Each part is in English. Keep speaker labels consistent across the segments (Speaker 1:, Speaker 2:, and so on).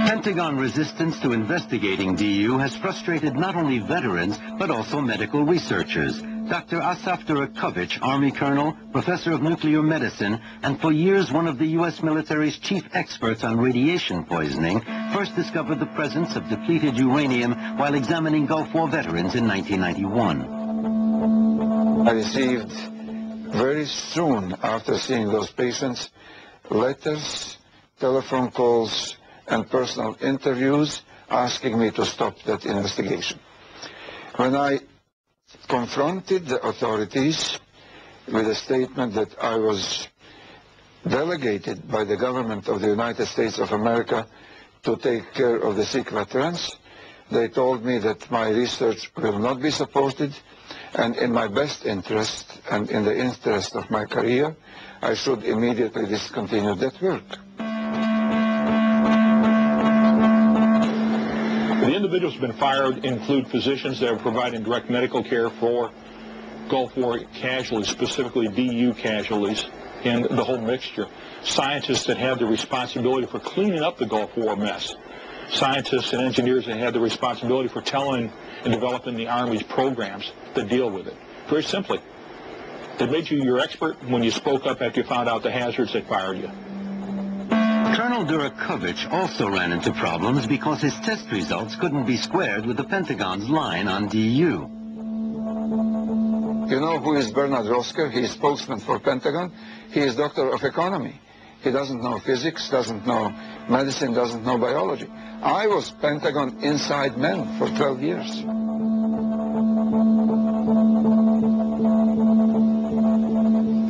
Speaker 1: Pentagon resistance to investigating DU has frustrated not only veterans, but also medical researchers. Dr. Asaf Durakovich, Army Colonel, Professor of Nuclear Medicine, and for years one of the U.S. military's chief experts on radiation poisoning, first discovered the presence of depleted uranium while examining Gulf War veterans in 1991.
Speaker 2: I received very soon after seeing those patients letters, telephone calls, and personal interviews asking me to stop that investigation. When I confronted the authorities with a statement that I was delegated by the government of the United States of America to take care of the sick veterans, they told me that my research will not be supported, and in my best interest and in the interest of my career, I should immediately discontinue that work.
Speaker 3: The individuals who have been fired include physicians that are providing direct medical care for Gulf War casualties, specifically DU casualties, and the whole mixture. Scientists that have the responsibility for cleaning up the Gulf War mess. Scientists and engineers that have the responsibility for telling and developing the Army's programs that deal with it. Very simply, they made you your expert. When you spoke up after you found out the hazards, they fired you.
Speaker 1: Colonel Durakovich also ran into problems because his test results couldn't be squared with the Pentagon's line on DU.
Speaker 2: You know who is Bernard Rosker? He is spokesman for Pentagon. He is doctor of economy. He doesn't know physics, doesn't know medicine, doesn't know biology. I was Pentagon inside man for 12 years.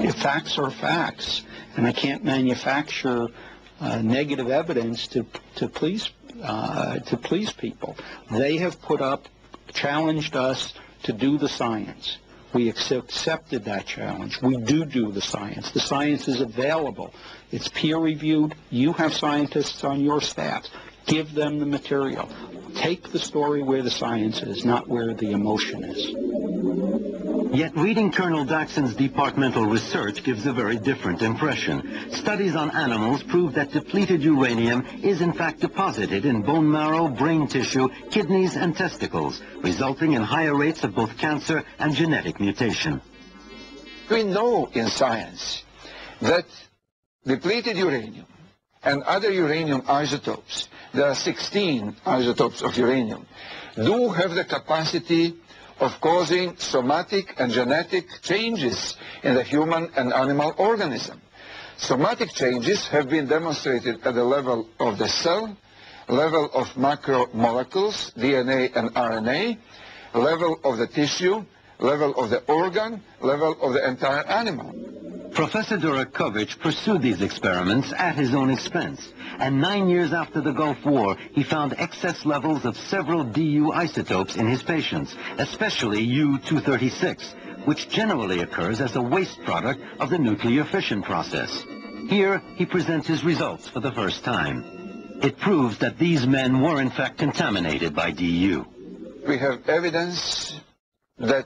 Speaker 4: If facts are facts, and I can't manufacture negative evidence to please people. They have put up, challenged us to do the science. We accepted that challenge. We do the science. The science is available. It's peer-reviewed. You have scientists on your staff. Give them the material. Take the story where the science is, not where the emotion is.
Speaker 1: Yet reading Colonel Daxon's departmental research gives a very different impression. Studies on animals prove that depleted uranium is in fact deposited in bone marrow, brain tissue, kidneys, and testicles, resulting in higher rates of both cancer and genetic mutation.
Speaker 2: We know in science that depleted uranium and other uranium isotopes, there are 16 isotopes of uranium, do have the capacity of causing somatic and genetic changes in the human and animal organism. Somatic changes have been demonstrated at the level of the cell, level of macromolecules, DNA and RNA, level of the tissue, level of the organ, level of the entire animal.
Speaker 1: Professor Durakovich pursued these experiments at his own expense, and 9 years after the Gulf War, he found excess levels of several DU isotopes in his patients, especially U-236, which generally occurs as a waste product of the nuclear fission process. Here, he presents his results for the first time. It proves that these men were in fact contaminated by DU.
Speaker 2: We have evidence that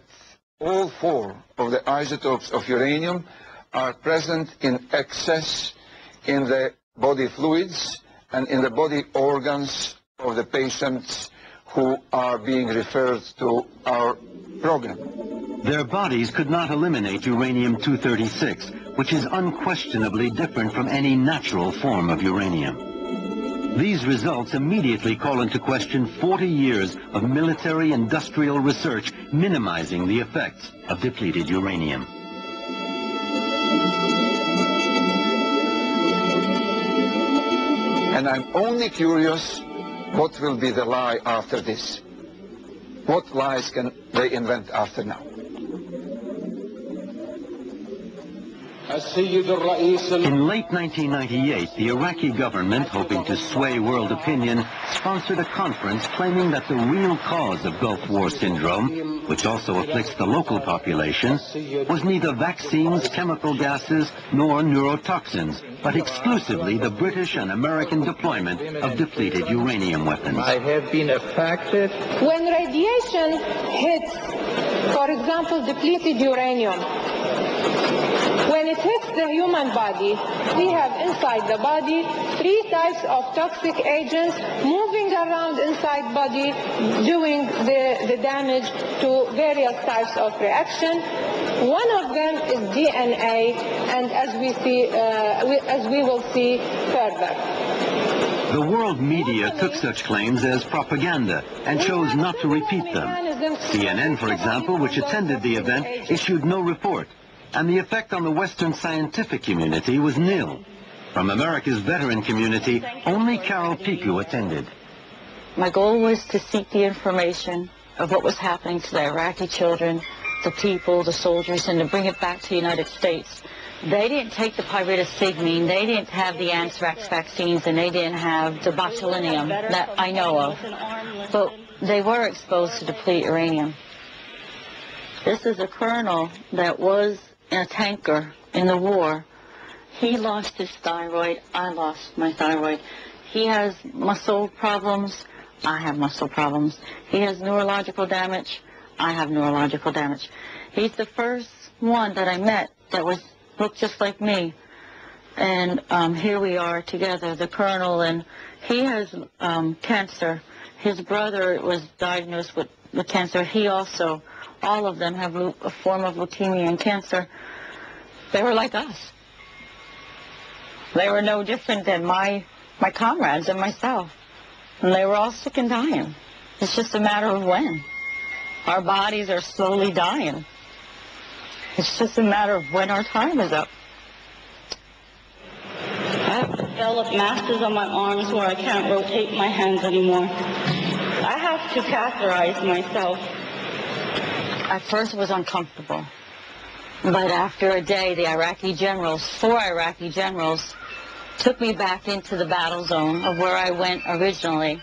Speaker 2: all 4 of the isotopes of uranium are present in excess in the body fluids and in the body organs of the patients who are being referred to our program.
Speaker 1: Their bodies could not eliminate uranium-236, which is unquestionably different from any natural form of uranium. These results immediately call into question 40 years of military-industrial research minimizing the effects of depleted uranium.
Speaker 2: And I'm only curious what will be the lie after this. What lies can they invent after now?
Speaker 1: In late 1998, the Iraqi government, hoping to sway world opinion, sponsored a conference claiming that the real cause of Gulf War syndrome, which also afflicts the local population, was neither vaccines, chemical gases, nor neurotoxins, but exclusively the British and American deployment of depleted uranium weapons.
Speaker 4: I have been affected.
Speaker 5: When radiation hits, for example, depleted uranium, When it hits the human body, we have inside the body 3 types of toxic agents moving around inside body, doing the damage to various types of reaction. One of them is DNA, and as we will see further.
Speaker 1: The world media took such claims as propaganda and chose not to repeat them. CNN, for example, which attended the event, issued no report, and the effect on the Western scientific community was nil. From America's veteran community, only Carol Piku attended.
Speaker 6: My goal was to seek the information of what was happening to the Iraqi children, the people, the soldiers, and to bring it back to the United States. They didn't take the pyridoxigmine, they didn't have the anthrax vaccines, and they didn't have the botulinum that I know of. But they were exposed to depleted uranium. This is a colonel that was in a tanker in the war. He lost his thyroid, I lost my thyroid. He has muscle problems, I have muscle problems. He has neurological damage, I have neurological damage. He's the first one that I met that looked just like me. And here we are together, the colonel, and he has cancer. His brother was diagnosed with cancer. He also, all of them have a form of leukemia and cancer. They were like us. They were no different than my comrades and myself. And they were all sick and dying. It's just a matter of when. Our bodies are slowly dying. It's just a matter of when our time is up.
Speaker 7: I've developed masses on my arms where I can't rotate my hands anymore. I have to catheterize myself.
Speaker 6: At first it was uncomfortable. But after a day, the Iraqi generals, 4 Iraqi generals, took me back into the battle zone of where I went originally.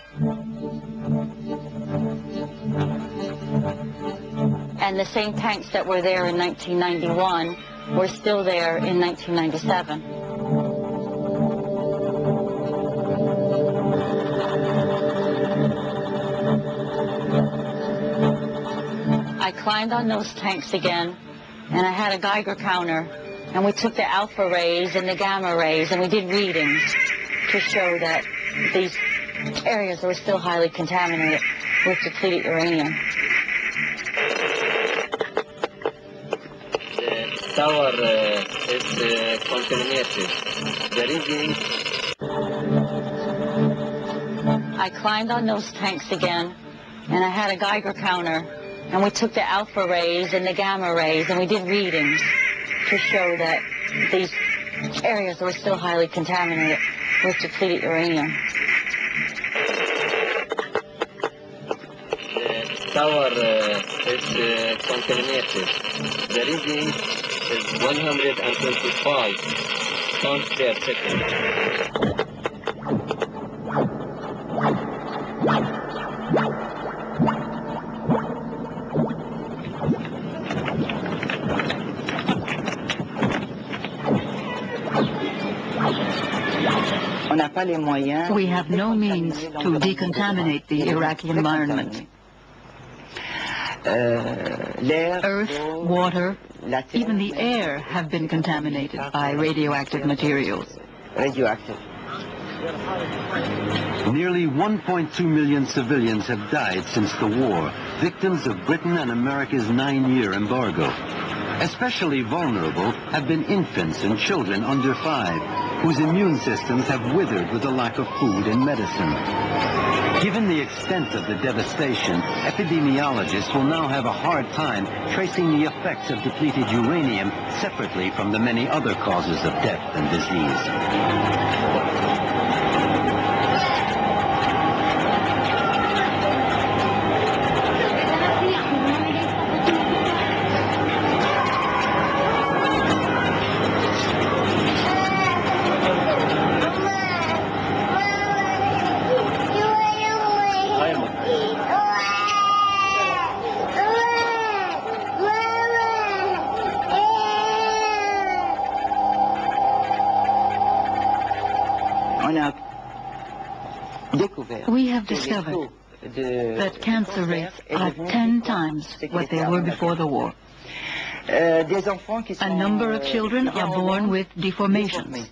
Speaker 6: And the same tanks that were there in 1991 were still there in 1997. I climbed on those tanks again, and I had a Geiger counter, and we took the alpha rays and the gamma rays, and we did readings to show that these areas were still highly contaminated with depleted uranium.
Speaker 8: The tower is contaminated. The reading.
Speaker 6: I climbed on those tanks again, and I had a Geiger counter, and we took the alpha rays and the gamma rays, and we did readings to show that these areas were still highly contaminated with depleted uranium.
Speaker 8: The tower is contaminated. The reading is 125 tons per second.
Speaker 9: We have no means to decontaminate the Iraqi environment. Earth, water, even the air have been contaminated by radioactive materials.
Speaker 1: Nearly 1.2 million civilians have died since the war, victims of Britain and America's 9-year embargo. Especially vulnerable have been infants and children under 5, whose immune systems have withered with the lack of food and medicine. Given the extent of the devastation, epidemiologists will now have a hard time tracing the effects of depleted uranium separately from the many other causes of death and disease.
Speaker 9: We have discovered that cancer rates are 10 times what they were before the war. A number of children are born with deformations.